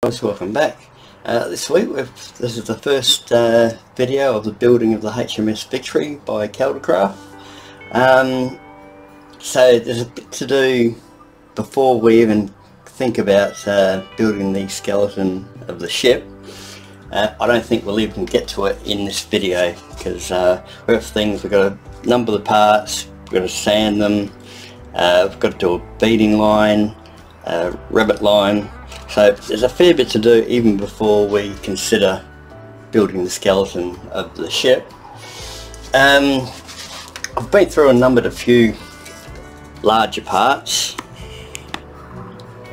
Welcome back. This week this is the first video of the building of the HMS Victory by Caldercraft. So there's a bit to do before we even think about building the skeleton of the ship. I don't think we'll even get to it in this video because we have things, we've got to number the parts, we've got to sand them, we've got to do a beading line, rabbet line. So there's a fair bit to do even before we consider building the skeleton of the ship. I've been through and numbered a few larger parts.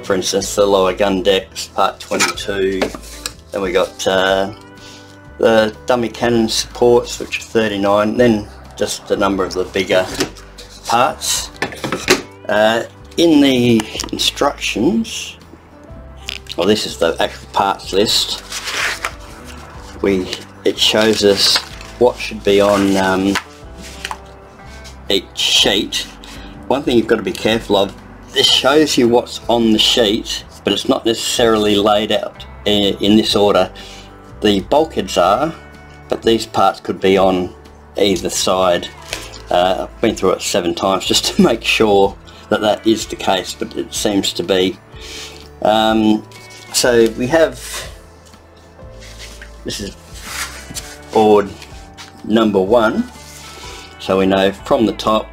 For instance, the lower gun decks, part 22. Then we got the dummy cannon supports, which are 39. Then just a number of the bigger parts. In the instructions, well, this is the actual parts list. It shows us what should be on each sheet. One thing you've got to be careful of, this shows you what's on the sheet, but it's not necessarily laid out in this order. The bulkheads are, but these parts could be on either side. I've been through it 7 times just to make sure that that is the case, but it seems to be. So we have, this is board number 1, so we know from the top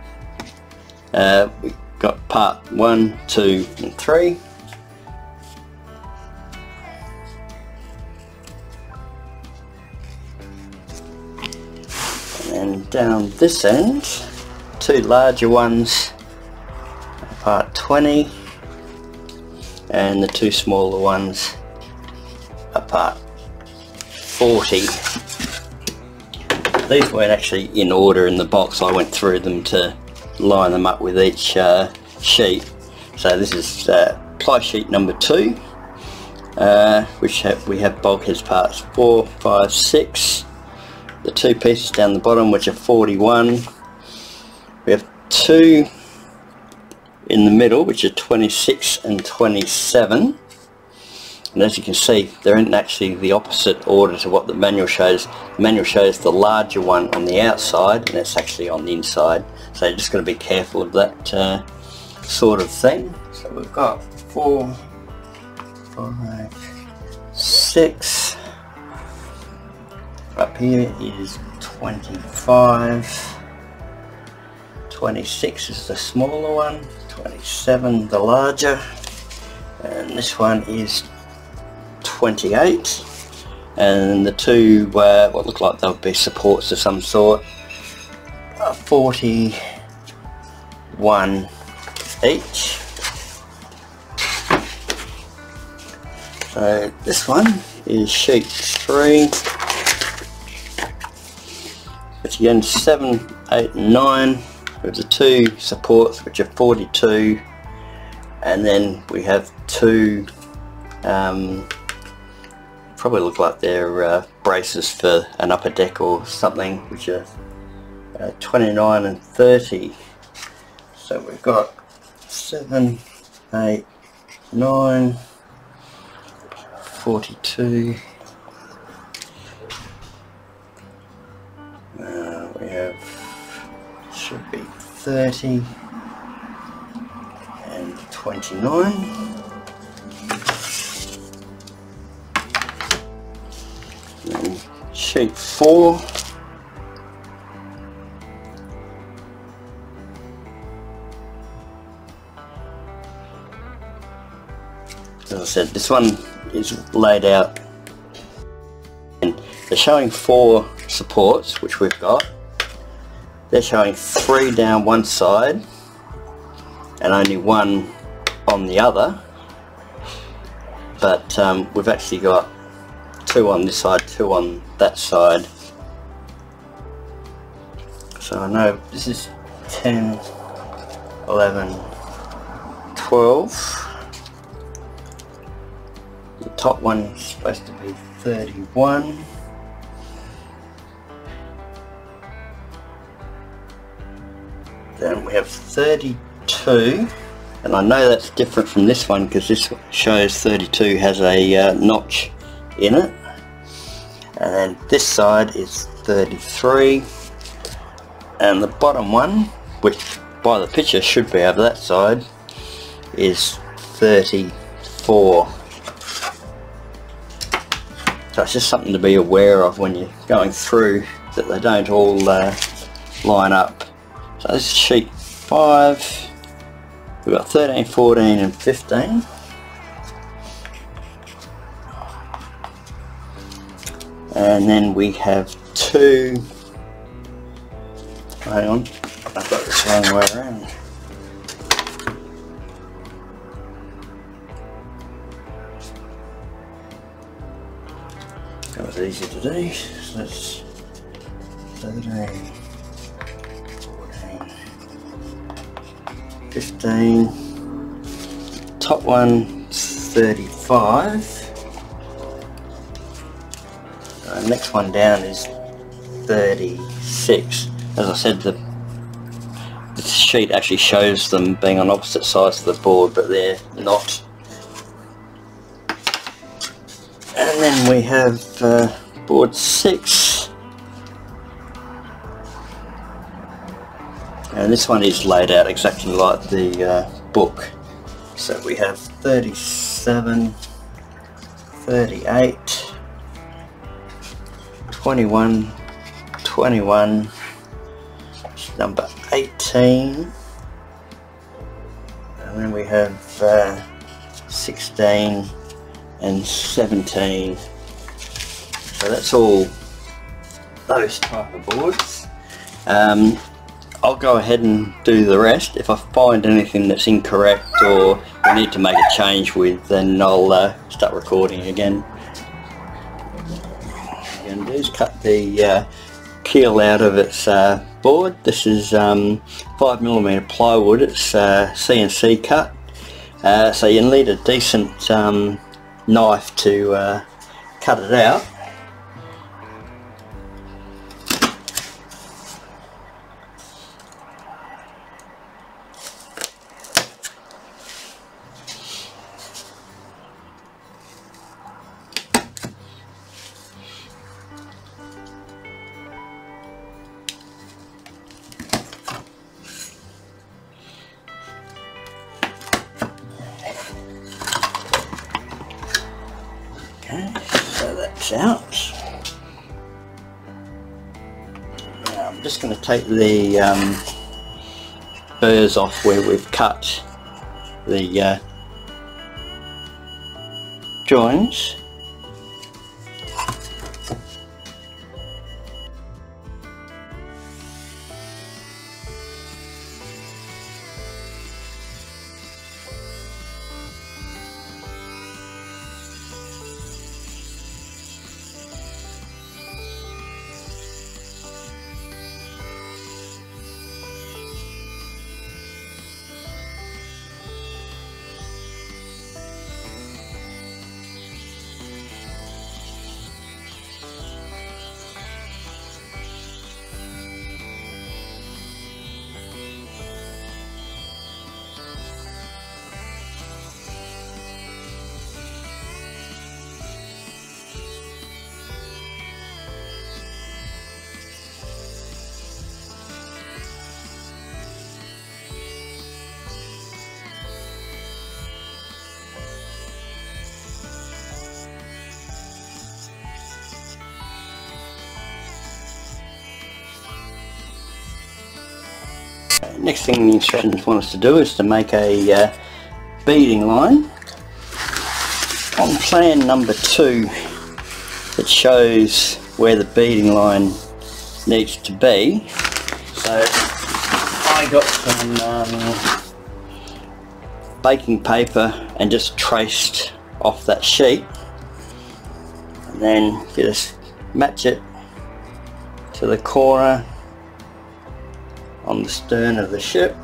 we've got part 1, 2 and 3. And down this end, 2 larger ones, part 20, and the 2 smaller ones are part 40. These weren't actually in order in the box. I went through them to line them up with each sheet. So this is ply sheet number 2, which we have bulkheads parts 4, 5, 6. The 2 pieces down the bottom, which are 41. We have 2 in the middle, which are 26 and 27. And as you can see, they're in actually the opposite order to what the manual shows. The manual shows the larger one on the outside, and it's actually on the inside. So you're just got to be careful of that sort of thing. So we've got 4, 5, 6. Up here is 25. 26 is the smaller one. 27 the larger, and this one is 28, and the 2 what look like they'll be supports of some sort, 41 each. So this one is sheet 3, which again 7, 8 and 9. With the 2 supports, which are 42, and then we have 2 probably look like they're braces for an upper deck or something, which are 29 and 30. So we've got 7, 8, 9, 42. We have, should be 30 and 29. And sheet 4. As I said, this one is laid out, and they're showing 4 supports, which we've got. They're showing 3 down one side and only 1 on the other, but we've actually got 2 on this side, 2 on that side. So I know this is 10, 11, 12. The top one is supposed to be 31. Then we have 32 and I know that's different from this one because this shows 32 has a notch in it, and then this side is 33, and the bottom one, which by the picture should be over that side, is 34. So it's just something to be aware of when you're going through, that they don't all line up. So this is sheet 5, we've got 13, 14 and 15. And then we have 2, hang on, I've got this wrong way around. That was easy to do, so that's 13, 14, 15, top one 35, the next one down is 36. As I said, the sheet actually shows them being on opposite sides of the board, but they're not. And then we have board 6, and this one is laid out exactly like the book. So we have 37, 38, 21, 21, number 18, and then we have 16 and 17. So that's all those type of boards. I'll go ahead and do the rest. If I find anything that's incorrect or we need to make a change with, then I'll start recording again. What I'm going to do is cut the keel out of its board. This is 5mm plywood. It's CNC cut, so you need a decent knife to cut it out. Okay, so that's out. Now I'm just going to take the burrs off where we've cut the joins. Next thing the instructions want us to do is to make a beading line. On plan number 2 it shows where the beading line needs to be, so I got some baking paper and just traced off that sheet, and then you just match it to the corner on the stern of the ship.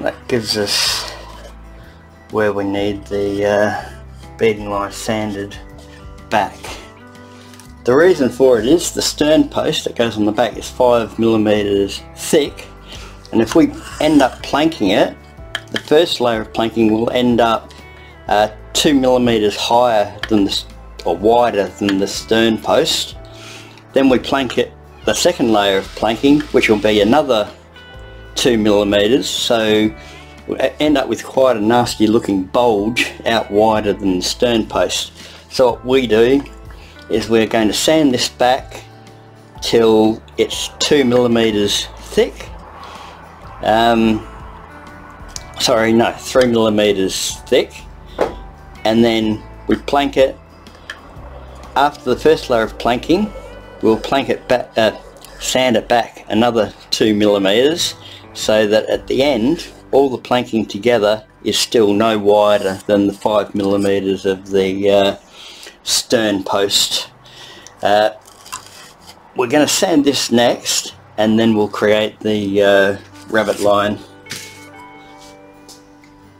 That gives us where we need the beading line sanded back. The reason for it is the stern post that goes on the back is 5mm thick, and if we end up planking it, the first layer of planking will end up 2mm higher than the, or wider than the stern post. Then we plank it, the second layer of planking, which will be another 2mm, so we'll end up with quite a nasty looking bulge out wider than the stern post. So what we do is we're going to sand this back till it's 2mm thick. Sorry, no, 3mm thick, and then we plank it. After the first layer of planking, we'll plank it back, sand it back another 2mm, so that at the end all the planking together is still no wider than the 5mm of the stern post. We're going to sand this next, and then we'll create the rabbit line.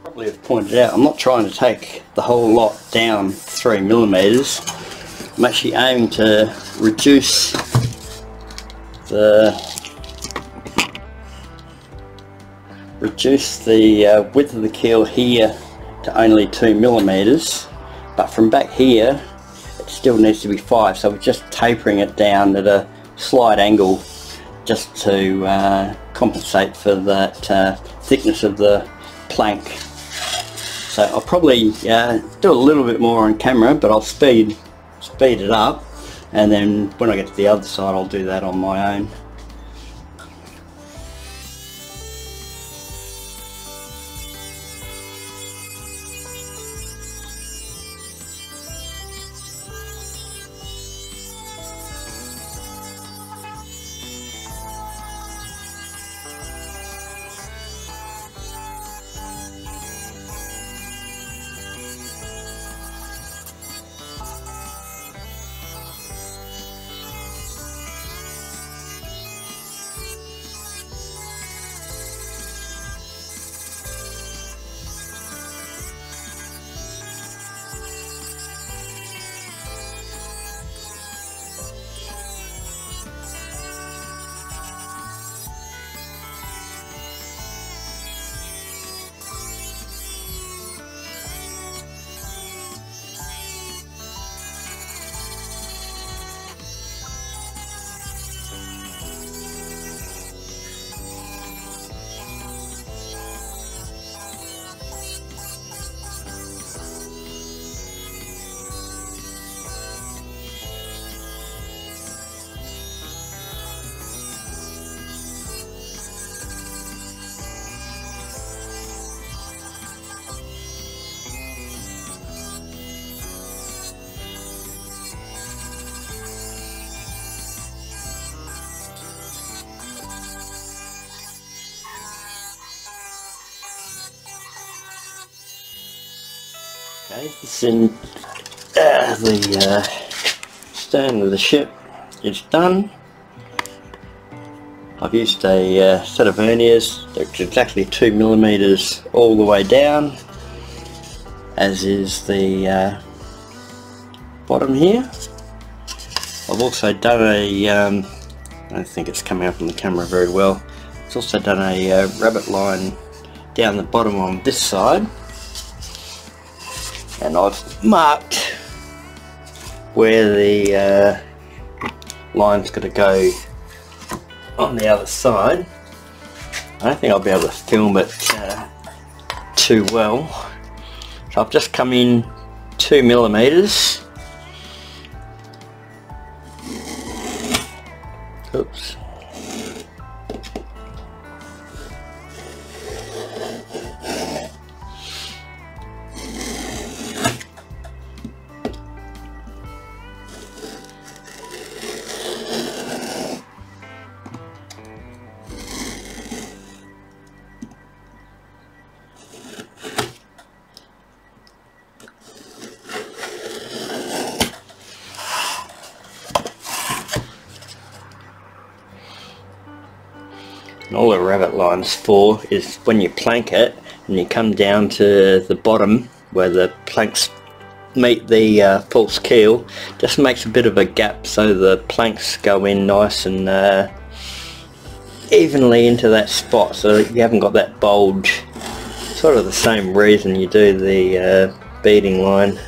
Probably have pointed out, I'm not trying to take the whole lot down 3mm. I'm actually aiming to reduce the width of the keel here to only 2mm, but from back here it still needs to be 5, so we're just tapering it down at a slight angle just to compensate for that thickness of the plank. So I'll probably do a little bit more on camera, but I'll speed it up, and then when I get to the other side I'll do that on my own. Okay, this in the stern of the ship is done. I've used a set of verniers. They're exactly 2mm all the way down, as is the bottom here. I've also done a, I don't think it's coming up on the camera very well, it's also done a rabbit line down the bottom on this side, and I've marked where the line's got to go on the other side. I don't think I'll be able to film it too well, so I've just come in 2mm. Oops. and all the rabbit line's for is when you plank it and you come down to the bottom where the planks meet the false keel, just makes a bit of a gap so the planks go in nice and evenly into that spot, so you haven't got that bulge. Sort of the same reason you do the beading line.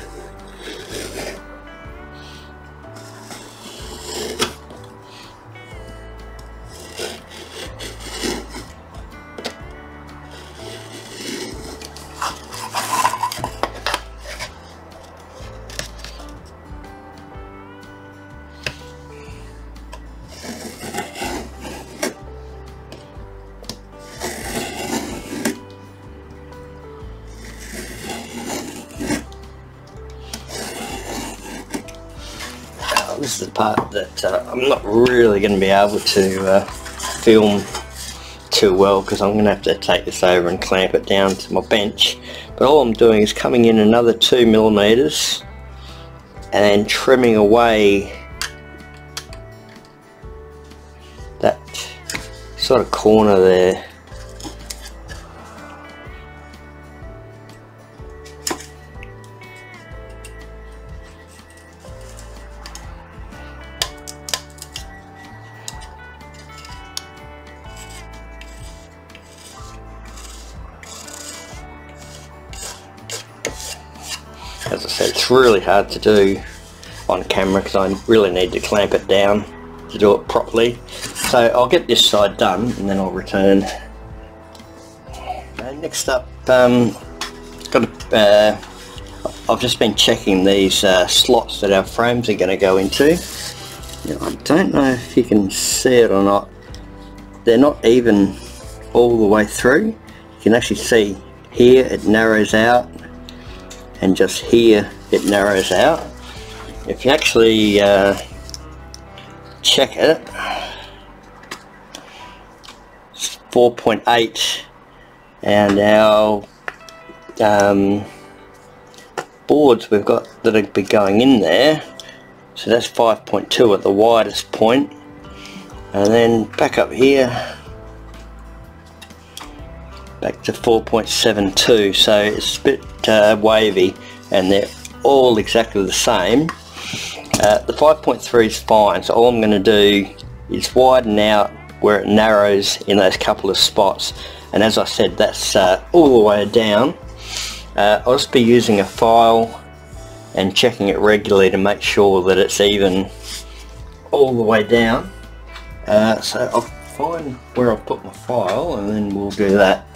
This is the part that I'm not really going to be able to film too well, because I'm going to have to take this over and clamp it down to my bench. But all I'm doing is coming in another 2mm and then trimming away that sort of corner there. As I said, it's really hard to do on camera because I really need to clamp it down to do it properly. So I'll get this side done and then I'll return. Next up, I've just been checking these slots that our frames are going to go into. Now, I don't know if you can see it or not. They're not even all the way through. You can actually see here it narrows out, and just here it narrows out. If you actually check it, it's 4.8, and our boards we've got that'll be going in there, so that's 5.2 at the widest point, and then back up here back to 4.72, so it's a bit wavy, and they're all exactly the same. The 5.3 is fine, so all I'm going to do is widen out where it narrows in those couple of spots, and as I said, that's all the way down. I'll just be using a file and checking it regularly to make sure that it's even all the way down. So I'll find where I've put my file and then we'll do that.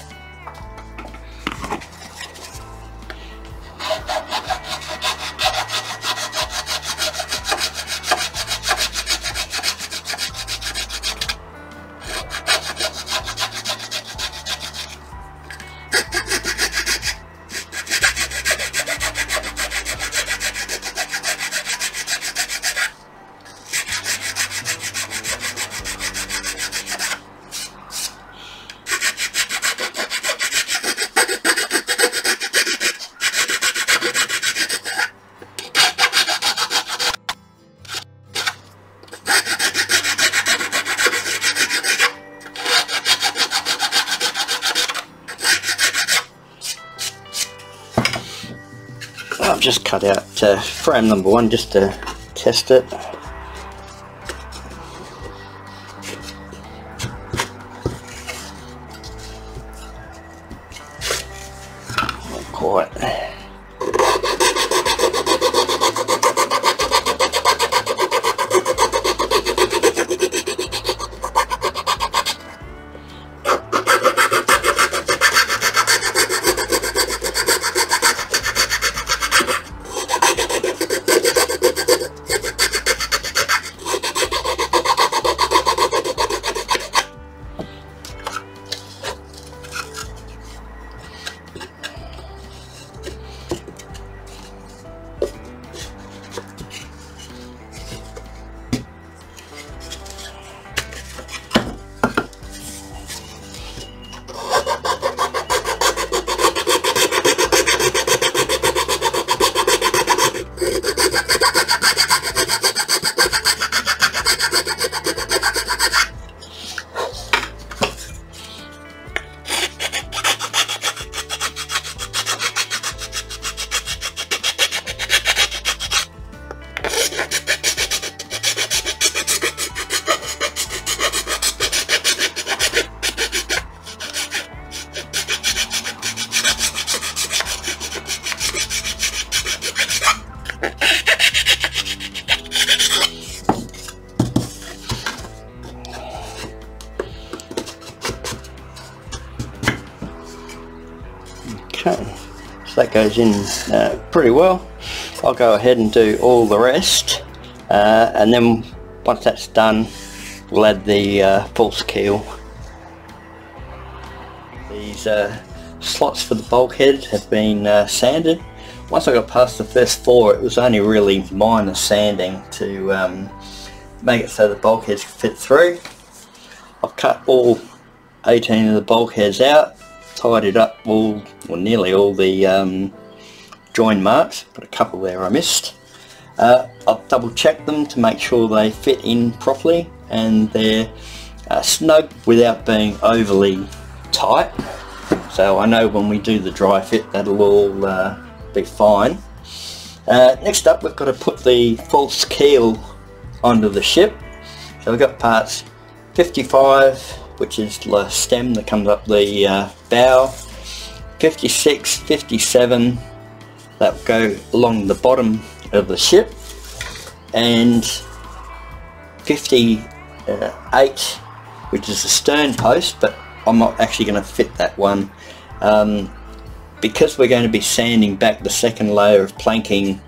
I've just cut out frame number 1 just to test it. Not quite. that goes in pretty well. I'll go ahead and do all the rest, and then once that's done, we'll add the false keel. These slots for the bulkhead have been sanded. Once I got past the first 4, it was only really minor sanding to make it so the bulkheads could fit through. I've cut all 18 of the bulkheads out, tidied up all, or nearly all the join marks, but a couple there I missed. I've double checked them to make sure they fit in properly and they're snug without being overly tight, so I know when we do the dry fit that'll all be fine. Next up, we've got to put the false keel onto the ship. So we've got parts 55, which is the stem that comes up the bow, 56, 57 that will go along the bottom of the ship, and 58, which is the stern post, but I'm not actually going to fit that one because we're going to be sanding back the second layer of planking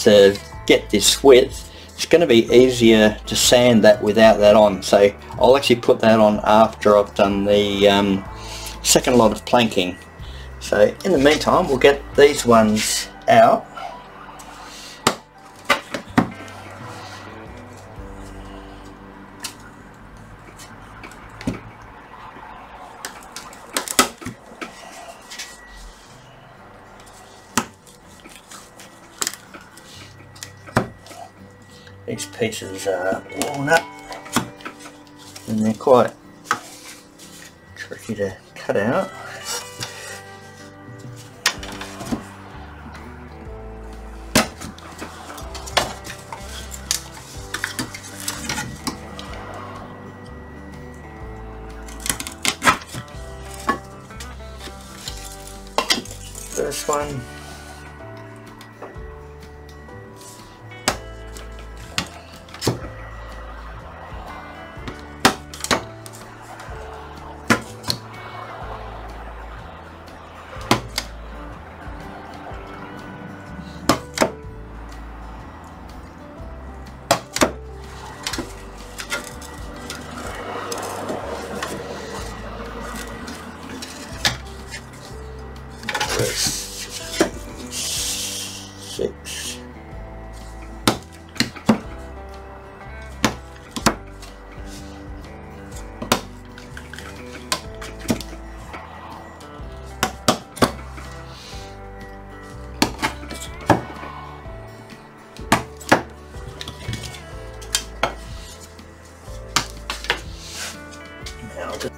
to get this width. It's going to be easier to sand that without that on, so I'll actually put that on after I've done the second lot of planking. So in the meantime, we'll get these ones out. These pieces are worn up and they're quite tricky to cut out. First one. Six. Now just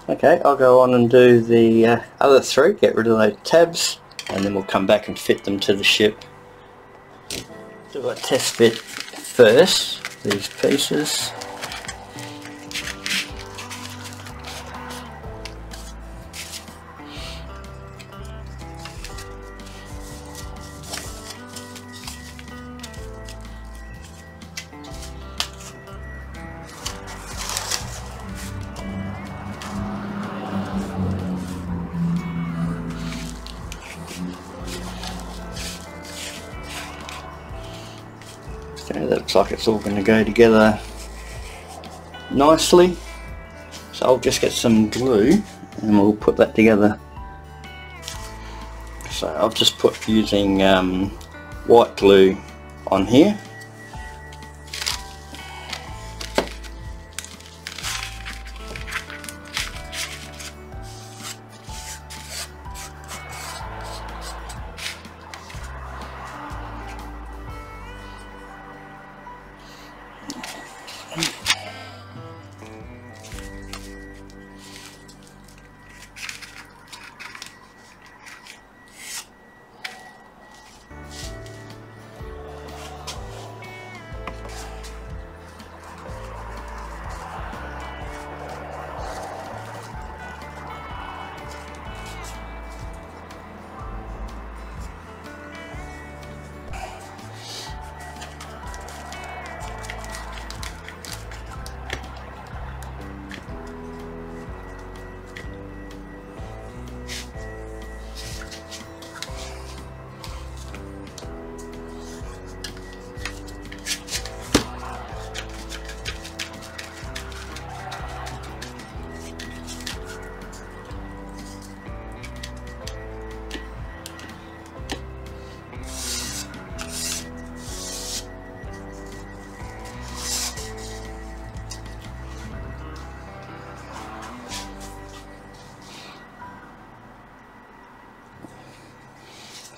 okay, I'll go on and do the other 3, get rid of those tabs, and then we'll come back and fit them to the ship. Do a test fit first, these pieces. Okay, that looks like it's all going to go together nicely, so I'll just get some glue and we'll put that together. So I've just put using white glue on here,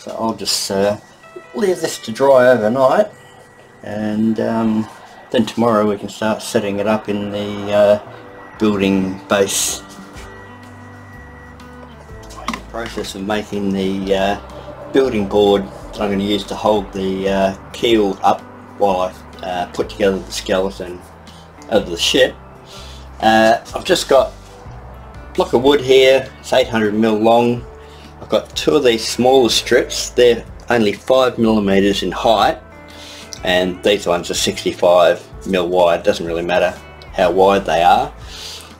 So I'll just leave this to dry overnight, and then tomorrow we can start setting it up in the building base. Process of making the building board that I'm going to use to hold the keel up while I put together the skeleton of the ship. I've just got a block of wood here. It's 800mm long. I've got two of these smaller strips. They're only 5mm in height, and these ones are 65mm wide. Doesn't really matter how wide they are.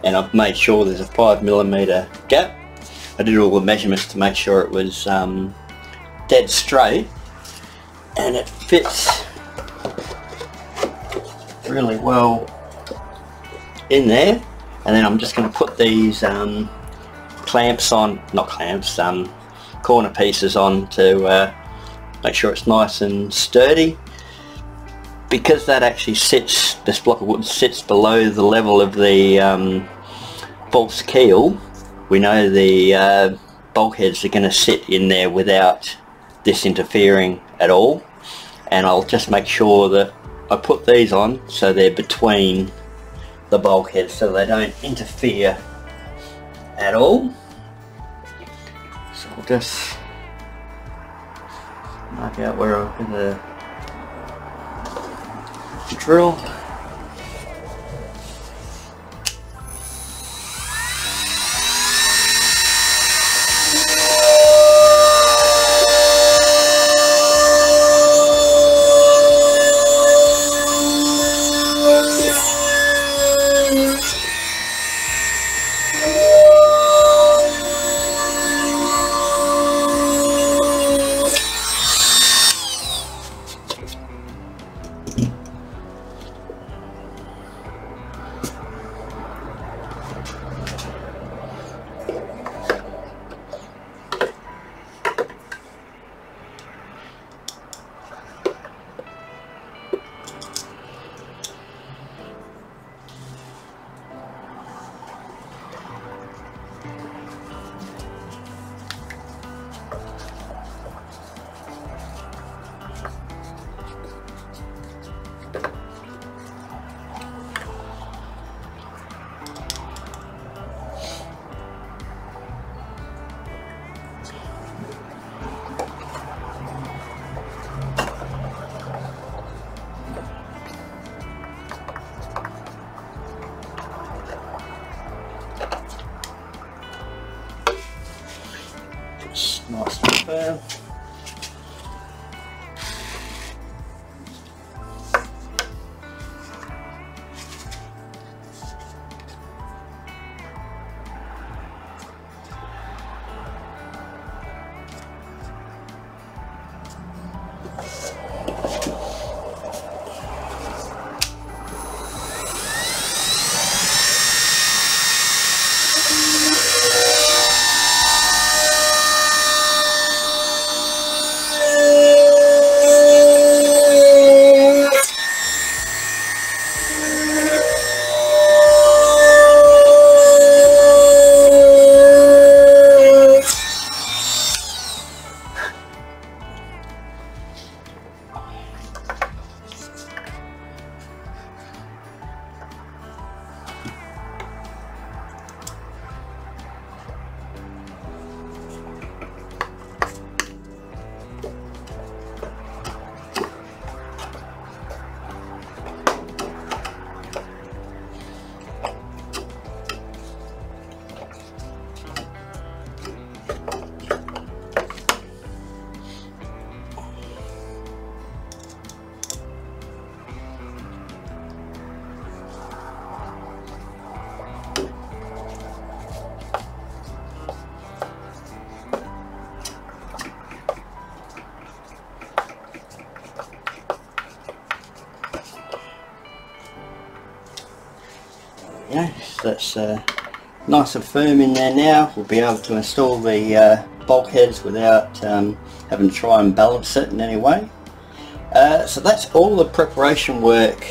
And I've made sure there's a 5mm gap. I did all the measurements to make sure it was dead straight, and it fits really well in there. And then I'm just going to put these clamps on, not clamps, corner pieces on to make sure it's nice and sturdy. Because that actually sits, this block of wood sits below the level of the false keel, we know the bulkheads are going to sit in there without this interfering at all. And I'll just make sure that I put these on so they're between the bulkheads so they don't interfere at all. So I'll just mark out where I'm going to drill. Nice and firm. Yeah, so that's nice and firm in there now. We'll be able to install the bulkheads without having to try and balance it in any way. So that's all the preparation work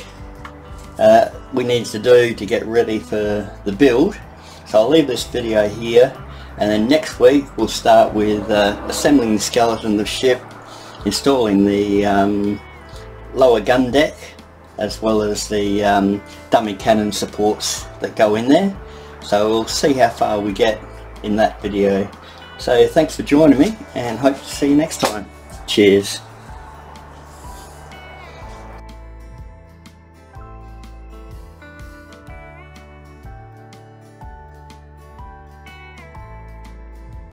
we need to do to get ready for the build. So I'll leave this video here. And then next week we'll start with assembling the skeleton of the ship, installing the lower gun deck, as well as the dummy cannon supports that go in there. So we'll see how far we get in that video. So thanks for joining me, and hope to see you next time. Cheers.